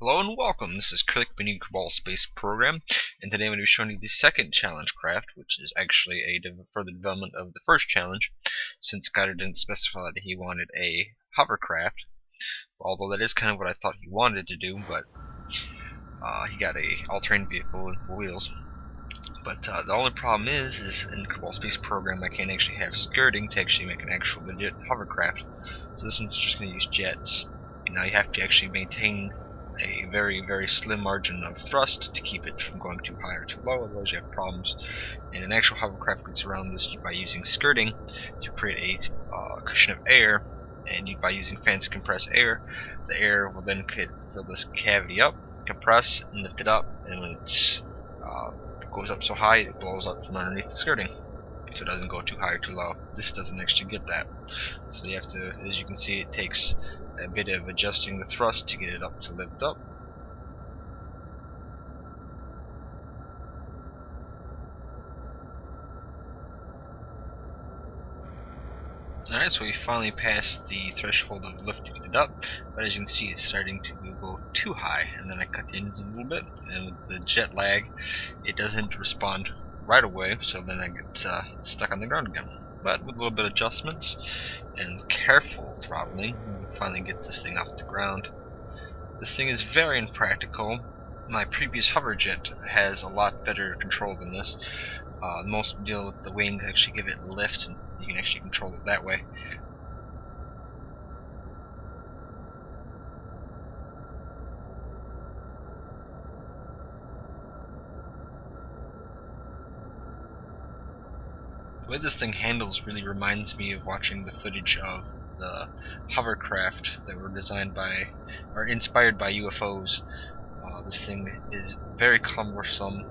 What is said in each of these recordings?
Hello and welcome, this is Krylic beneath Kerbal Space Program, and today I'm going to be showing you the second challenge craft, which is actually a further development of the first challenge, since Skottor didn't specify that he wanted a hovercraft, although that is kind of what I thought he wanted to do, but he got a all-terrain vehicle with wheels. But the only problem is in Kerbal Space Program I can't actually have skirting to actually make an actual legit hovercraft, so this one's just going to use jets. Now you have to actually maintain a very slim margin of thrust to keep it from going too high or too low, otherwise you have problems. And an actual hovercraft gets around this by using skirting to create a cushion of air, and by using fans to compress air, the air will then fill this cavity up, compress, and lift it up, and when it goes up so high it blows up from underneath the skirting, so it doesn't go too high or too low. This doesn't actually get that, so you have to, as you can see, it takes a bit of adjusting the thrust to get it up to lift up. Alright, so we finally passed the threshold of lifting it up, but as you can see it's starting to go too high, and then I cut the engine a little bit, and with the jet lag it doesn't respond right away, so then I get stuck on the ground again. But with a little bit of adjustments and careful throttling, we can finally get this thing off the ground. This thing is very impractical. My previous hoverjet has a lot better control than this. Most deal with the wings actually give it lift, and you can actually control it that way. The way this thing handles really reminds me of watching the footage of the hovercraft that were designed by, or inspired by UFOs. This thing is very cumbersome.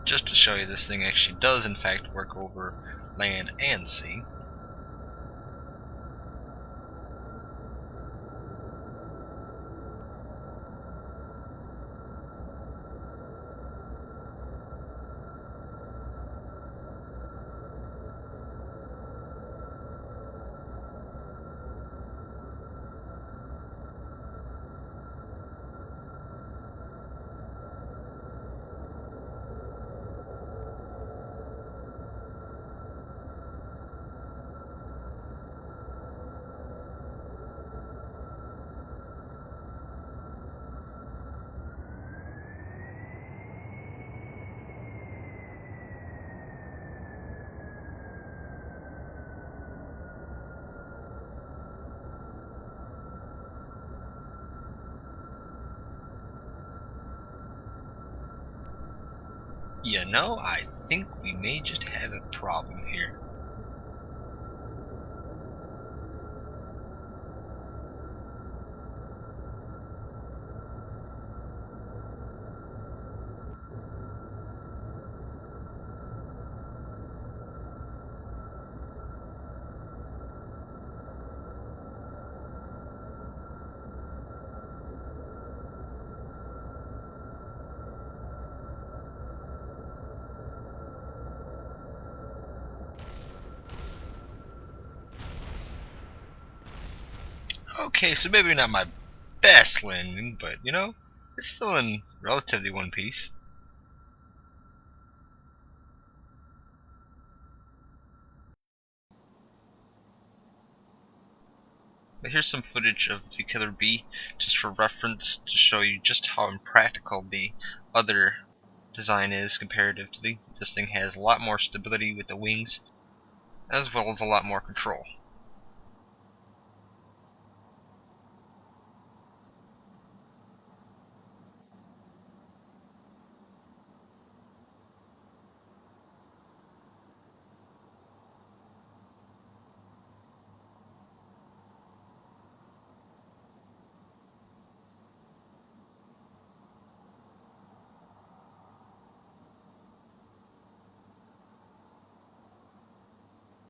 Just to show you, this thing actually does in fact work over land and sea. You know, I think we may just have a problem here. Okay, so maybe not my best landing, but you know, it's still in relatively one piece. But here's some footage of the Killer Bee, just for reference, to show you just how impractical the other design is comparatively. This thing has a lot more stability with the wings, as well as a lot more control.